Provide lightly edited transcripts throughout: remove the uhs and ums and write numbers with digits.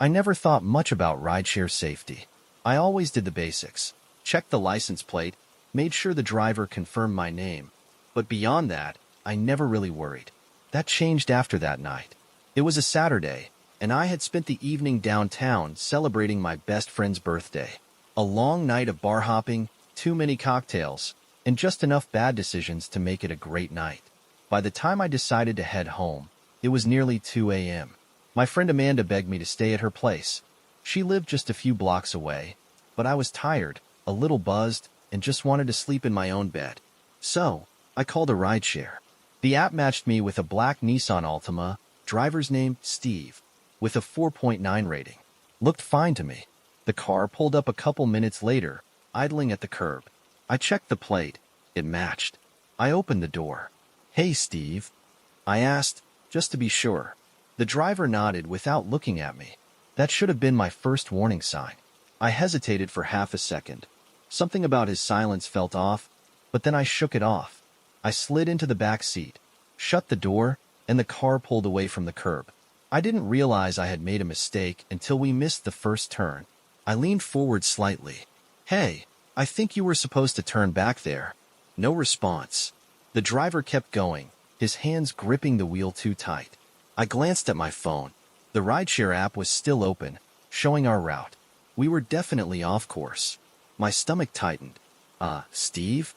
I never thought much about rideshare safety. I always did the basics. Checked the license plate, made sure the driver confirmed my name. But beyond that, I never really worried. That changed after that night. It was a Saturday, and I had spent the evening downtown celebrating my best friend's birthday. A long night of bar hopping, too many cocktails, and just enough bad decisions to make it a great night. By the time I decided to head home, it was nearly 2 a.m. My friend Amanda begged me to stay at her place. She lived just a few blocks away, but I was tired, a little buzzed, and just wanted to sleep in my own bed. So, I called a rideshare. The app matched me with a black Nissan Altima, driver's name Steve, with a 4.9 rating. Looked fine to me. The car pulled up a couple minutes later, idling at the curb. I checked the plate. It matched. I opened the door. "Hey, Steve," I asked, just to be sure. The driver nodded without looking at me. That should have been my first warning sign. I hesitated for half a second. Something about his silence felt off, but then I shook it off. I slid into the back seat, shut the door, and the car pulled away from the curb. I didn't realize I had made a mistake until we missed the first turn. I leaned forward slightly. "Hey, I think you were supposed to turn back there." No response. The driver kept going, his hands gripping the wheel too tight. I glanced at my phone. The rideshare app was still open, showing our route. We were definitely off course. My stomach tightened. Steve?"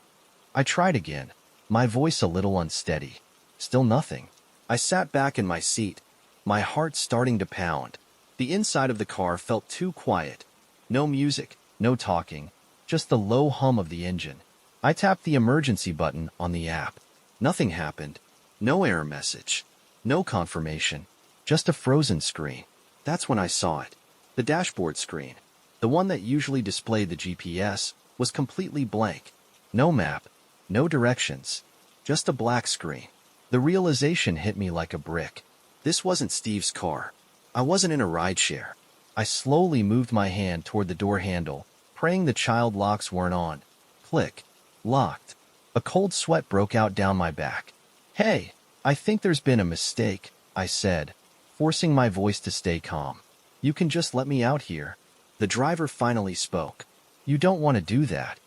I tried again, my voice a little unsteady. Still nothing. I sat back in my seat, my heart starting to pound. The inside of the car felt too quiet. No music, no talking, just the low hum of the engine. I tapped the emergency button on the app. Nothing happened. No error message. No confirmation. Just a frozen screen. That's when I saw it. The dashboard screen, the one that usually displayed the GPS, was completely blank. No map, no directions, just a black screen. The realization hit me like a brick. This wasn't Steve's car. I wasn't in a rideshare. I slowly moved my hand toward the door handle, praying the child locks weren't on. Click. Locked. A cold sweat broke out down my back. "Hey, I think there's been a mistake," I said, forcing my voice to stay calm. "You can just let me out here." The driver finally spoke. "You don't want to do that."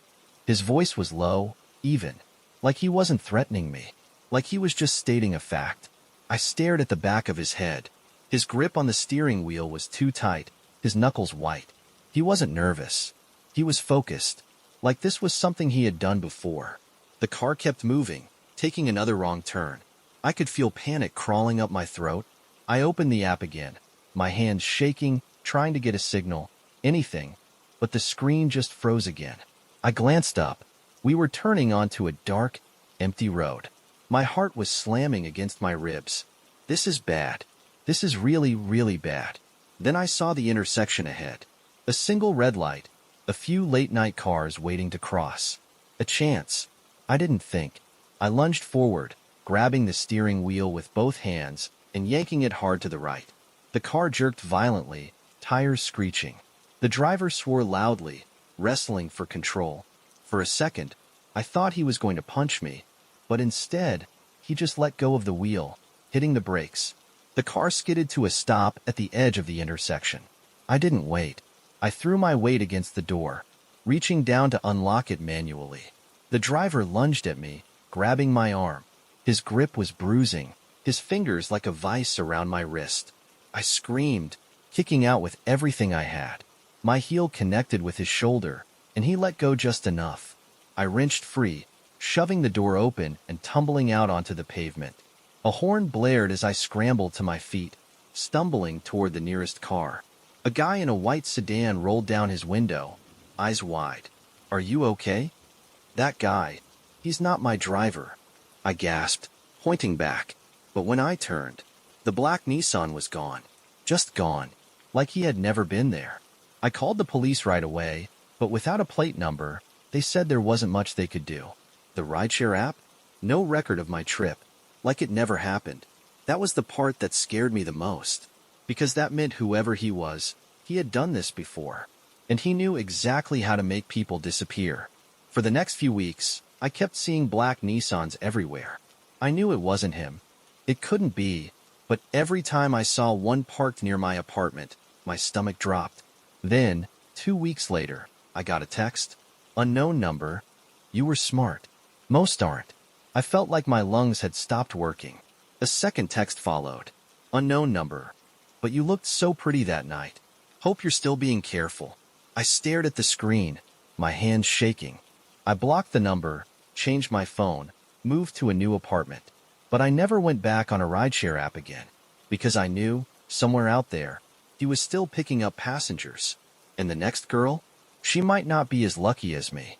His voice was low, even, like he wasn't threatening me, like he was just stating a fact. I stared at the back of his head. His grip on the steering wheel was too tight, his knuckles white. He wasn't nervous. He was focused, like this was something he had done before. The car kept moving, taking another wrong turn. I could feel panic crawling up my throat. I opened the app again, my hands shaking, trying to get a signal, anything, but the screen just froze again. I glanced up. We were turning onto a dark, empty road. My heart was slamming against my ribs. This is bad. This is really, really bad. Then I saw the intersection ahead. A single red light, a few late-night cars waiting to cross. A chance. I didn't think. I lunged forward, grabbing the steering wheel with both hands and yanking it hard to the right. The car jerked violently, tires screeching. The driver swore loudly, wrestling for control. For a second, I thought he was going to punch me, but instead, he just let go of the wheel, hitting the brakes. The car skidded to a stop at the edge of the intersection. I didn't wait. I threw my weight against the door, reaching down to unlock it manually. The driver lunged at me, grabbing my arm. His grip was bruising, his fingers like a vice around my wrist. I screamed, kicking out with everything I had. My heel connected with his shoulder, and he let go just enough. I wrenched free, shoving the door open and tumbling out onto the pavement. A horn blared as I scrambled to my feet, stumbling toward the nearest car. A guy in a white sedan rolled down his window, eyes wide. "Are you okay?" "That guy, he's not my driver," I gasped, pointing back. But when I turned, the black Nissan was gone. Just gone, like he had never been there. I called the police right away, but without a plate number, they said there wasn't much they could do. The rideshare app? No record of my trip, like it never happened. That was the part that scared me the most, because that meant whoever he was, he had done this before, and he knew exactly how to make people disappear. For the next few weeks, I kept seeing black Nissans everywhere. I knew it wasn't him. It couldn't be, but every time I saw one parked near my apartment, My stomach dropped. Then, 2 weeks later, I got a text. Unknown number. You were smart. Most aren't. I felt like my lungs had stopped working. A second text followed. Unknown number. But you looked so pretty that night. Hope you're still being careful. I stared at the screen, my hands shaking. I blocked the number, changed my phone, moved to a new apartment. But I never went back on a rideshare app again, because I knew, somewhere out there, he was still picking up passengers. And the next girl? She might not be as lucky as me.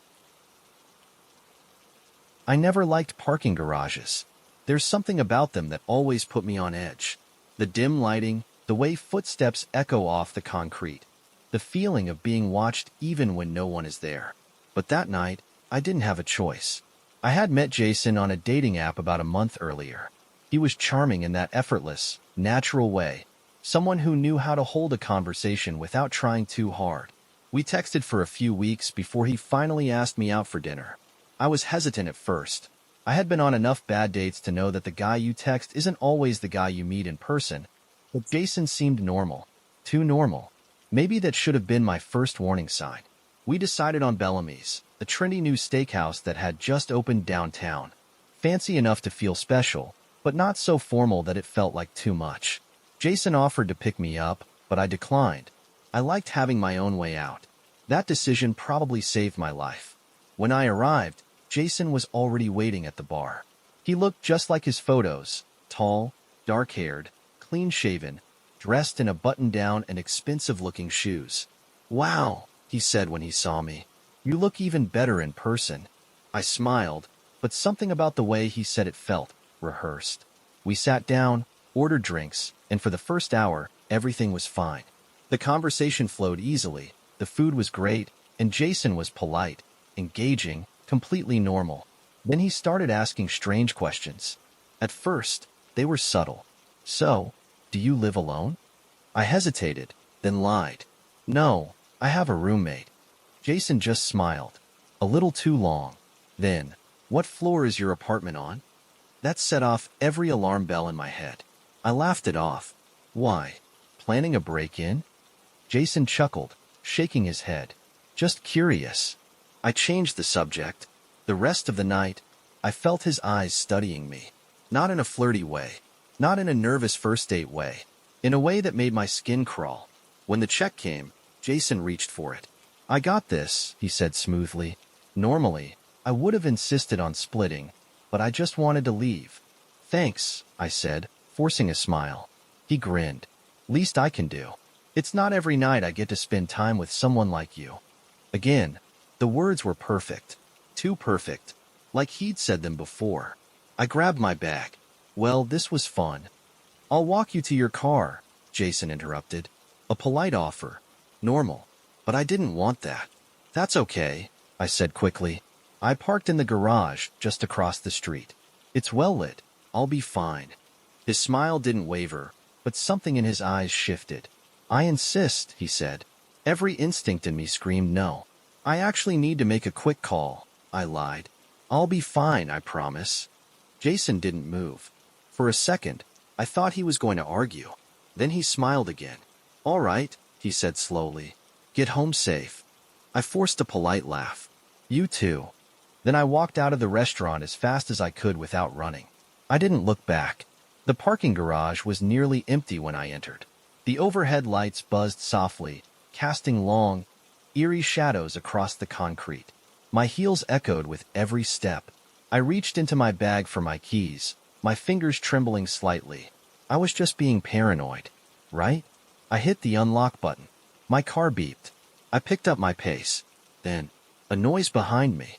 I never liked parking garages. There's something about them that always put me on edge. The dim lighting, the way footsteps echo off the concrete, the feeling of being watched even when no one is there. But that night, I didn't have a choice. I had met Jason on a dating app about a month earlier. He was charming in that effortless, natural way, someone who knew how to hold a conversation without trying too hard. We texted for a few weeks before he finally asked me out for dinner. I was hesitant at first. I had been on enough bad dates to know that the guy you text isn't always the guy you meet in person, but Jason seemed normal. Too normal. Maybe that should have been my first warning sign. We decided on Bellamy's, a trendy new steakhouse that had just opened downtown. Fancy enough to feel special, but not so formal that it felt like too much. Jason offered to pick me up, but I declined. I liked having my own way out. That decision probably saved my life. When I arrived, Jason was already waiting at the bar. He looked just like his photos, tall, dark-haired, clean-shaven, dressed in a button-down and expensive-looking shoes. "Wow," he said when he saw me. "You look even better in person." I smiled, but something about the way he said it felt rehearsed. We sat down, ordered drinks, and for the first hour, everything was fine. The conversation flowed easily, the food was great, and Jason was polite, engaging, completely normal. Then he started asking strange questions. At first, they were subtle. "So, do you live alone?" I hesitated, then lied. "No, I have a roommate." Jason just smiled. A little too long. Then, "What floor is your apartment on?" That set off every alarm bell in my head. I laughed it off. "Why? Planning a break-in?" Jason chuckled, shaking his head. "Just curious." I changed the subject. The rest of the night, I felt his eyes studying me. Not in a flirty way. Not in a nervous first date way. In a way that made my skin crawl. When the check came, Jason reached for it. "I got this," he said smoothly. Normally, I would have insisted on splitting, but I just wanted to leave. "Thanks," I said, forcing a smile. He grinned. "Least I can do. It's not every night I get to spend time with someone like you." Again, the words were perfect. Too perfect. Like he'd said them before. I grabbed my bag. "Well, this was fun." "I'll walk you to your car," Jason interrupted. A polite offer. Normal. But I didn't want that. "That's okay," I said quickly. "I parked in the garage just across the street. It's well lit. I'll be fine." His smile didn't waver, but something in his eyes shifted. "I insist," he said. Every instinct in me screamed no. "I actually need to make a quick call," I lied. "I'll be fine, I promise." Jason didn't move. For a second, I thought he was going to argue. Then he smiled again. "All right," he said slowly. "Get home safe." I forced a polite laugh. "You too." Then I walked out of the restaurant as fast as I could without running. I didn't look back. The parking garage was nearly empty when I entered. The overhead lights buzzed softly, casting long, eerie shadows across the concrete. My heels echoed with every step. I reached into my bag for my keys, my fingers trembling slightly. I was just being paranoid, right? I hit the unlock button. My car beeped. I picked up my pace. Then, a noise behind me.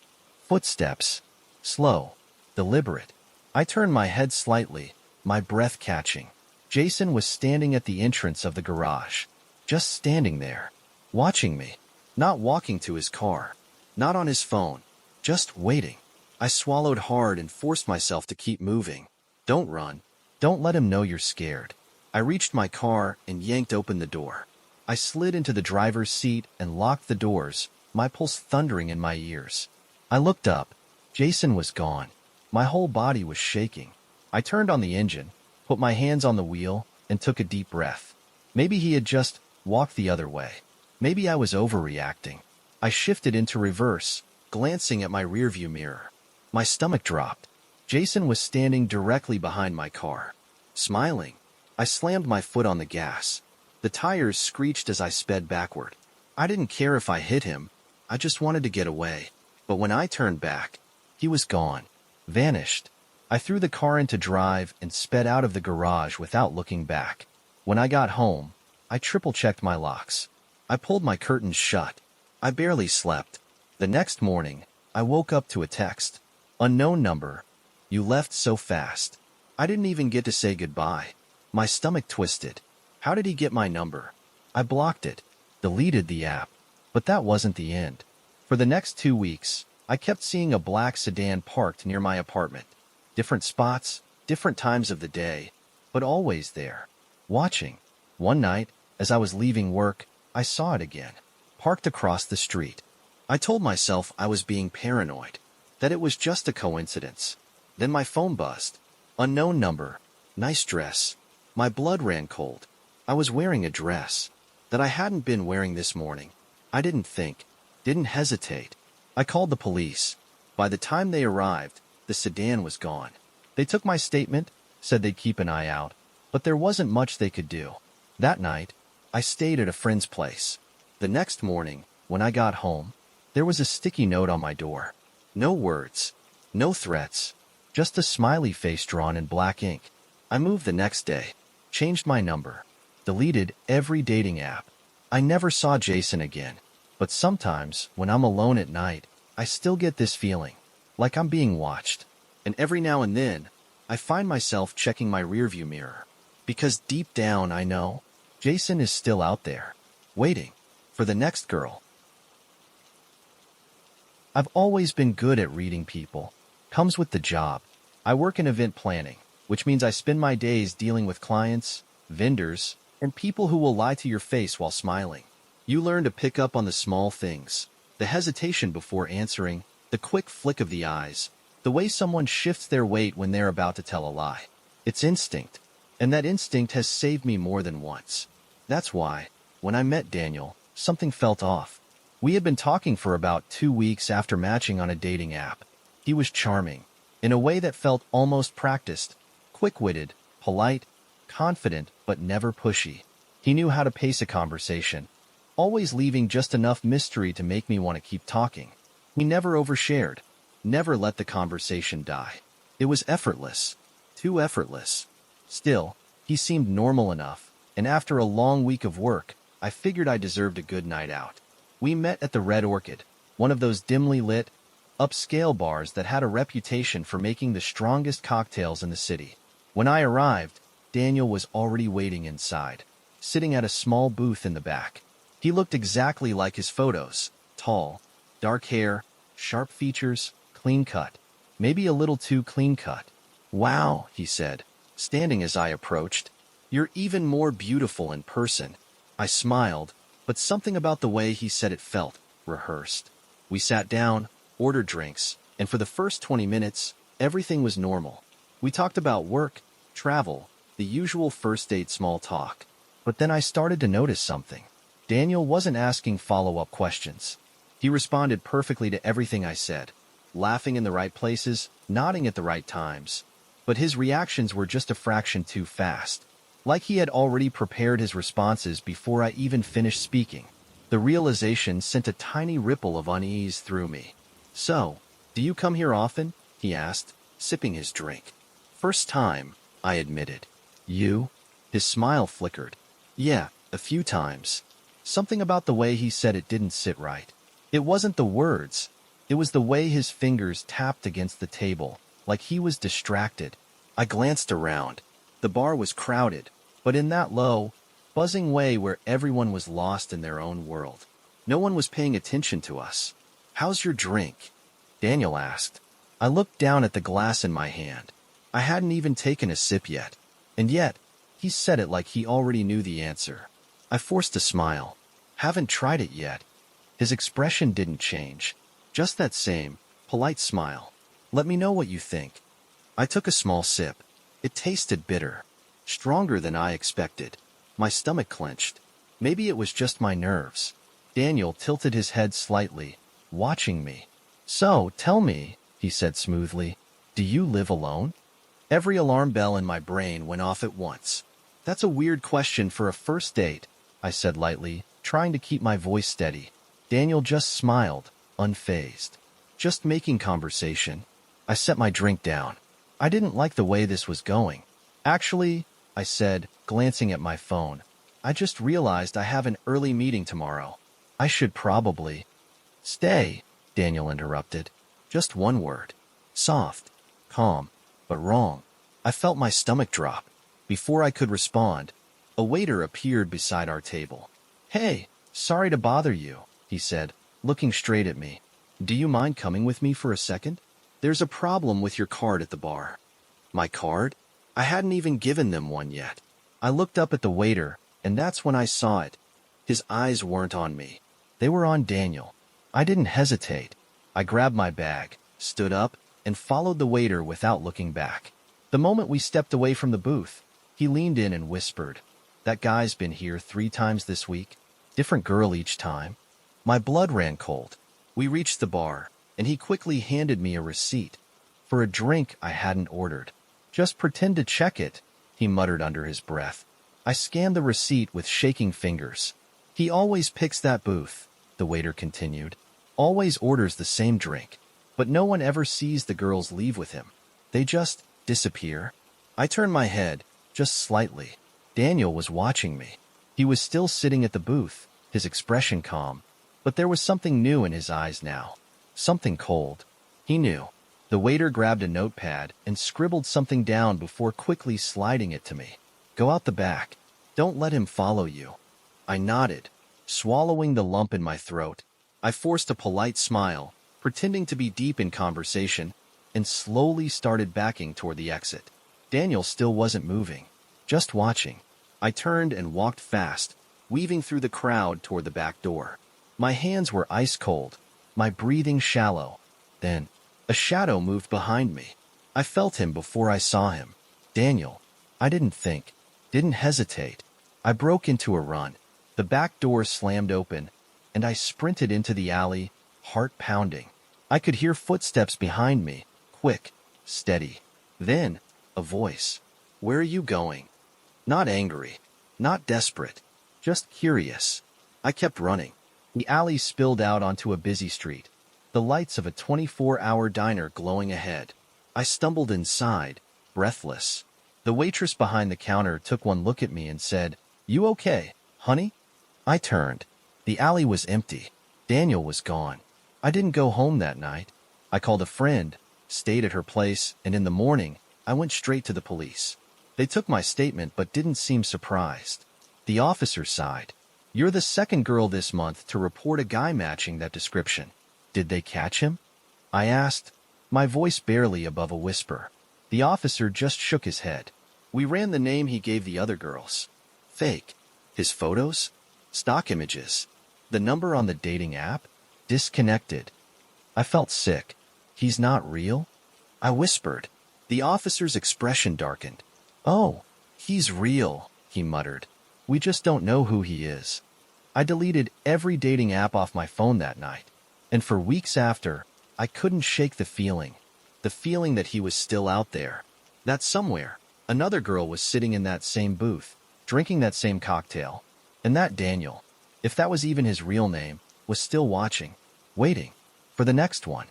Footsteps. Slow. Deliberate. I turned my head slightly, my breath catching. Jason was standing at the entrance of the garage. Just standing there. Watching me. Not walking to his car. Not on his phone. Just waiting. I swallowed hard and forced myself to keep moving. "Don't run. Don't let him know you're scared." I reached my car and yanked open the door. I slid into the driver's seat and locked the doors, my pulse thundering in my ears. I looked up. Jason was gone. My whole body was shaking. I turned on the engine, put my hands on the wheel, and took a deep breath. Maybe he had just walked the other way. Maybe I was overreacting. I shifted into reverse, glancing at my rearview mirror. My stomach dropped. Jason was standing directly behind my car. Smiling, I slammed my foot on the gas. The tires screeched as I sped backward. I didn't care if I hit him. I just wanted to get away. But when I turned back, he was gone. Vanished. I threw the car into drive and sped out of the garage without looking back. When I got home, I triple-checked my locks. I pulled my curtains shut. I barely slept. The next morning, I woke up to a text. Unknown number. You left so fast. I didn't even get to say goodbye. My stomach twisted. How did he get my number? I blocked it, deleted the app. But that wasn't the end. For the next 2 weeks, I kept seeing a black sedan parked near my apartment. Different spots, different times of the day, but always there, watching. One night, as I was leaving work, I saw it again, parked across the street. I told myself I was being paranoid, that it was just a coincidence. Then my phone buzzed. Unknown number. Nice dress. My blood ran cold. I was wearing a dress that I hadn't been wearing this morning. I didn't think, didn't hesitate. I called the police. By the time they arrived, the sedan was gone. They took my statement, said they'd keep an eye out, but there wasn't much they could do. That night, I stayed at a friend's place. The next morning, when I got home, there was a sticky note on my door. No words, no threats, just a smiley face drawn in black ink. I moved the next day, changed my number, deleted every dating app. I never saw Jason again, but sometimes, when I'm alone at night, I still get this feeling, like I'm being watched. And every now and then, I find myself checking my rearview mirror. Because deep down I know, Jason is still out there, waiting for the next girl. I've always been good at reading people. Comes with the job. I work in event planning, which means I spend my days dealing with clients, vendors, and people who will lie to your face while smiling. You learn to pick up on the small things, the hesitation before answering, the quick flick of the eyes, the way someone shifts their weight when they're about to tell a lie. It's instinct, and that instinct has saved me more than once. That's why, when I met Daniel, something felt off. We had been talking for about 2 weeks after matching on a dating app. He was charming, in a way that felt almost practiced, quick-witted, polite, confident, but never pushy. He knew how to pace a conversation, always leaving just enough mystery to make me want to keep talking. He never overshared, never let the conversation die. It was effortless, too effortless. Still, he seemed normal enough, and after a long week of work, I figured I deserved a good night out. We met at the Red Orchid, one of those dimly lit, upscale bars that had a reputation for making the strongest cocktails in the city. When I arrived, Daniel was already waiting inside, sitting at a small booth in the back. He looked exactly like his photos, tall, dark hair, sharp features, clean cut, maybe a little too clean cut. "Wow," he said, standing as I approached. "You're even more beautiful in person." I smiled, but something about the way he said it felt rehearsed. We sat down, ordered drinks, and for the first 20 minutes, everything was normal. We talked about work, travel, the usual first date small talk. But then I started to notice something. Daniel wasn't asking follow-up questions. He responded perfectly to everything I said, laughing in the right places, nodding at the right times. But his reactions were just a fraction too fast. Like he had already prepared his responses before I even finished speaking. The realization sent a tiny ripple of unease through me. "So, do you come here often?" he asked, sipping his drink. "First time," I admitted. "You?" His smile flickered. "Yeah, a few times." Something about the way he said it didn't sit right. It wasn't the words. It was the way his fingers tapped against the table, like he was distracted. I glanced around. The bar was crowded, but in that low, buzzing way where everyone was lost in their own world. No one was paying attention to us. "How's your drink?" Daniel asked. I looked down at the glass in my hand. I hadn't even taken a sip yet. And yet, he said it like he already knew the answer. I forced a smile. "Haven't tried it yet." His expression didn't change. Just that same, polite smile. "Let me know what you think." I took a small sip. It tasted bitter. Stronger than I expected. My stomach clenched. Maybe it was just my nerves. Daniel tilted his head slightly, watching me. "So, tell me," he said smoothly, "do you live alone?" Every alarm bell in my brain went off at once. "That's a weird question for a first date," I said lightly, trying to keep my voice steady. Daniel just smiled, unfazed. "Just making conversation." I set my drink down. I didn't like the way this was going. "Actually," I said, glancing at my phone, "I just realized I have an early meeting tomorrow. I should probably—" "Stay," Daniel interrupted. Just one word. Soft, calm, but wrong. I felt my stomach drop. Before I could respond, a waiter appeared beside our table. "Hey, sorry to bother you," he said, looking straight at me. "Do you mind coming with me for a second? There's a problem with your card at the bar." My card? I hadn't even given them one yet. I looked up at the waiter, and that's when I saw it. His eyes weren't on me. They were on Daniel. I didn't hesitate. I grabbed my bag, stood up, and followed the waiter without looking back. The moment we stepped away from the booth, he leaned in and whispered, "That guy's been here 3 times this week. Different girl each time." My blood ran cold. We reached the bar, and he quickly handed me a receipt for a drink I hadn't ordered. "Just pretend to check it," he muttered under his breath. I scanned the receipt with shaking fingers. "He always picks that booth," the waiter continued. "Always orders the same drink. But no one ever sees the girls leave with him. They just disappear." I turned my head, just slightly. Daniel was watching me. He was still sitting at the booth, his expression calm, but there was something new in his eyes now. Something cold. He knew. The waiter grabbed a notepad and scribbled something down before quickly sliding it to me. "Go out the back. Don't let him follow you." I nodded, swallowing the lump in my throat. I forced a polite smile, pretending to be deep in conversation, and slowly started backing toward the exit. Daniel still wasn't moving, just watching. I turned and walked fast, weaving through the crowd toward the back door. My hands were ice cold, my breathing shallow. Then, a shadow moved behind me. I felt him before I saw him. Daniel. I didn't think, didn't hesitate. I broke into a run. The back door slammed open, and I sprinted into the alley, heart pounding. I could hear footsteps behind me, quick, steady. Then, a voice. "Where are you going?" Not angry, not desperate, just curious. I kept running. The alley spilled out onto a busy street, the lights of a 24-hour diner glowing ahead. I stumbled inside, breathless. The waitress behind the counter took one look at me and said, "You okay, honey?" I turned. The alley was empty. Daniel was gone. I didn't go home that night. I called a friend, stayed at her place, and in the morning, I went straight to the police. They took my statement but didn't seem surprised. The officer sighed. "You're the second girl this month to report a guy matching that description. Did they catch him?" I asked, my voice barely above a whisper. The officer just shook his head. "We ran the name he gave the other girls. Fake. His photos? Stock images. The number on the dating app? Disconnected." I felt sick. "He's not real?" I whispered. The officer's expression darkened. "Oh, he's real," he muttered. "We just don't know who he is." I deleted every dating app off my phone that night, and for weeks after, I couldn't shake the feeling that he was still out there, that somewhere, another girl was sitting in that same booth, drinking that same cocktail, and that Daniel, if that was even his real name, was still watching, waiting for the next one.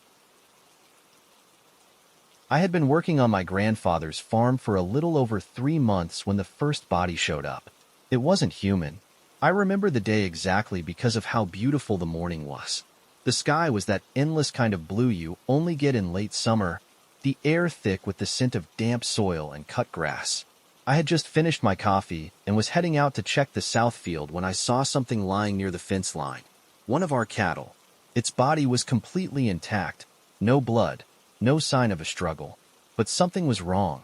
I had been working on my grandfather's farm for a little over 3 months when the first body showed up. It wasn't human. I remember the day exactly because of how beautiful the morning was. The sky was that endless kind of blue you only get in late summer, the air thick with the scent of damp soil and cut grass. I had just finished my coffee and was heading out to check the south field when I saw something lying near the fence line. One of our cattle. Its body was completely intact, no blood, no sign of a struggle, but something was wrong.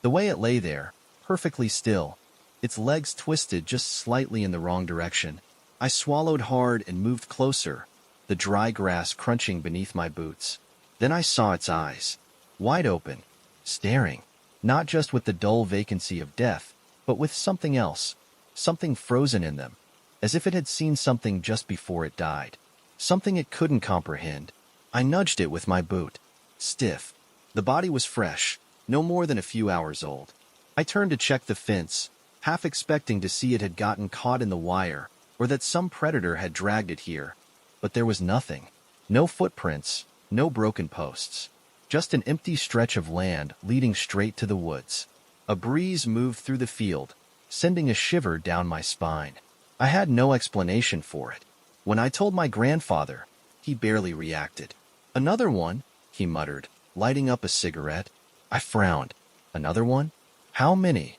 The way it lay there, perfectly still, its legs twisted just slightly in the wrong direction. I swallowed hard and moved closer, the dry grass crunching beneath my boots. Then I saw its eyes, wide open, staring, not just with the dull vacancy of death, but with something else, something frozen in them. as if it had seen something just before it died. Something it couldn't comprehend. I nudged it with my boot. Stiff. The body was fresh, no more than a few hours old. I turned to check the fence, half expecting to see it had gotten caught in the wire, or that some predator had dragged it here. But there was nothing. No footprints, no broken posts. Just an empty stretch of land leading straight to the woods. A breeze moved through the field, sending a shiver down my spine. I had no explanation for it. When I told my grandfather, he barely reacted. "Another one," he muttered, lighting up a cigarette. I frowned. "Another one? How many?"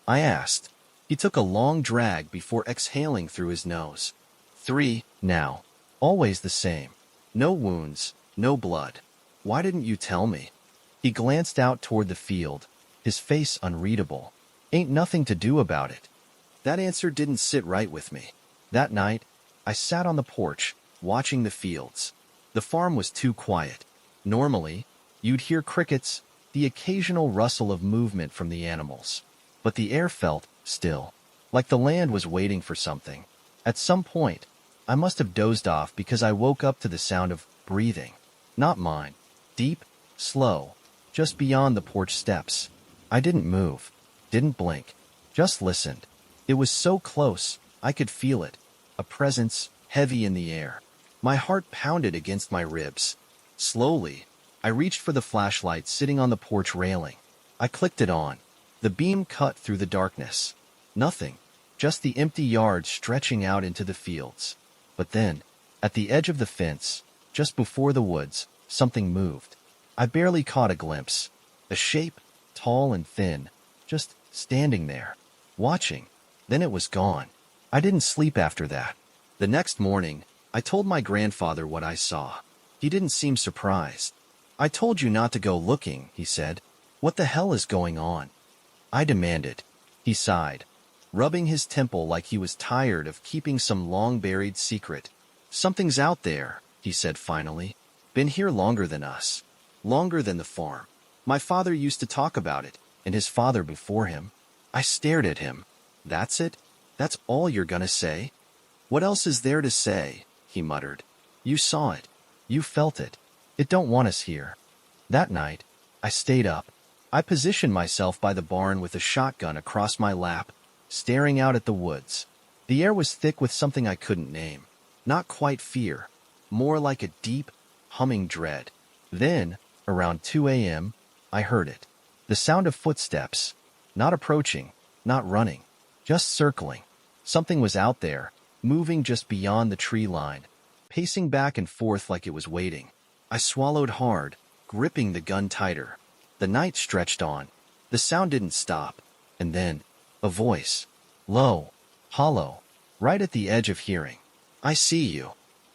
I asked. He took a long drag before exhaling through his nose. "3, now. Always the same. No wounds, no blood. Why didn't you tell me?" He glanced out toward the field, his face unreadable. "Ain't nothing to do about it." That answer didn't sit right with me. That night, I sat on the porch, watching the fields. The farm was too quiet. Normally, you'd hear crickets, the occasional rustle of movement from the animals. But the air felt still, like the land was waiting for something. At some point, I must have dozed off because I woke up to the sound of breathing. Not mine. Deep, slow, just beyond the porch steps. I didn't move, didn't blink, just listened. It was so close, I could feel it, a presence heavy in the air. My heart pounded against my ribs. Slowly, I reached for the flashlight sitting on the porch railing. I clicked it on. The beam cut through the darkness. Nothing, just the empty yard stretching out into the fields. But then, at the edge of the fence, just before the woods, something moved. I barely caught a glimpse. A shape, tall and thin, just standing there, watching. Then it was gone. I didn't sleep after that. The next morning, I told my grandfather what I saw. He didn't seem surprised. "I told you not to go looking," he said. "What the hell is going on?" I demanded. He sighed, rubbing his temple like he was tired of keeping some long-buried secret. "Something's out there," he said finally. "Been here longer than us. Longer than the farm. My father used to talk about it, and his father before him." I stared at him. "That's it? That's all you're gonna say?" "What else is there to say?" he muttered. "You saw it. You felt it. It don't want us here." That night, I stayed up. I positioned myself by the barn with a shotgun across my lap, staring out at the woods. The air was thick with something I couldn't name. Not quite fear, more like a deep, humming dread. Then, around 2 a.m., I heard it. The sound of footsteps. Not approaching, not running, just circling. Something was out there, moving just beyond the tree line, pacing back and forth like it was waiting. I swallowed hard, gripping the gun tighter. The night stretched on. The sound didn't stop. And then, a voice. Low, hollow, right at the edge of hearing. "I see you."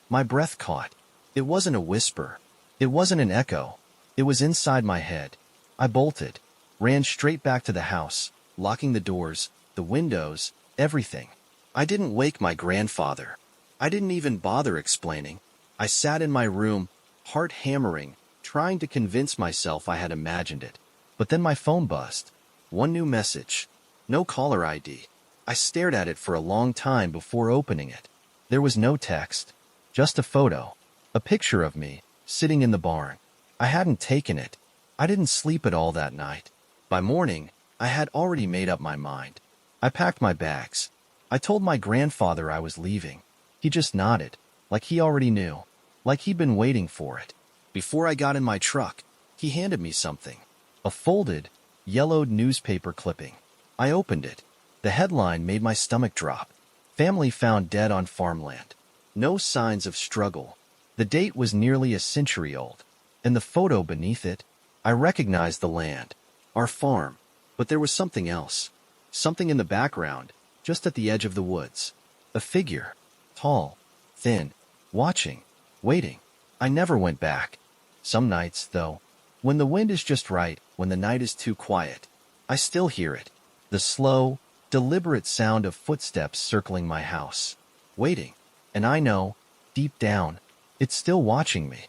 My breath caught. It wasn't a whisper. It wasn't an echo. It was inside my head. I bolted, ran straight back to the house, locking the doors, the windows, everything. I didn't wake my grandfather. I didn't even bother explaining. I sat in my room, heart hammering, trying to convince myself I had imagined it. But then my phone buzzed. One new message. No caller ID. I stared at it for a long time before opening it. There was no text. Just a photo. A picture of me, sitting in the barn. I hadn't taken it. I didn't sleep at all that night. By morning, I had already made up my mind. I packed my bags. I told my grandfather I was leaving. He just nodded, like he already knew, like he'd been waiting for it. Before I got in my truck, he handed me something. A folded, yellowed newspaper clipping. I opened it. The headline made my stomach drop. Family found dead on farmland. No signs of struggle. The date was nearly a century old. And the photo beneath it, I recognized the land. Our farm. But there was something else. Something in the background, just at the edge of the woods. A figure. Tall. Thin. Watching. Waiting. I never went back. Some nights, though, when the wind is just right, when the night is too quiet, I still hear it. The slow, deliberate sound of footsteps circling my house. Waiting. And I know, deep down, it's still watching me.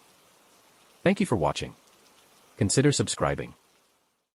Thank you for watching. Consider subscribing.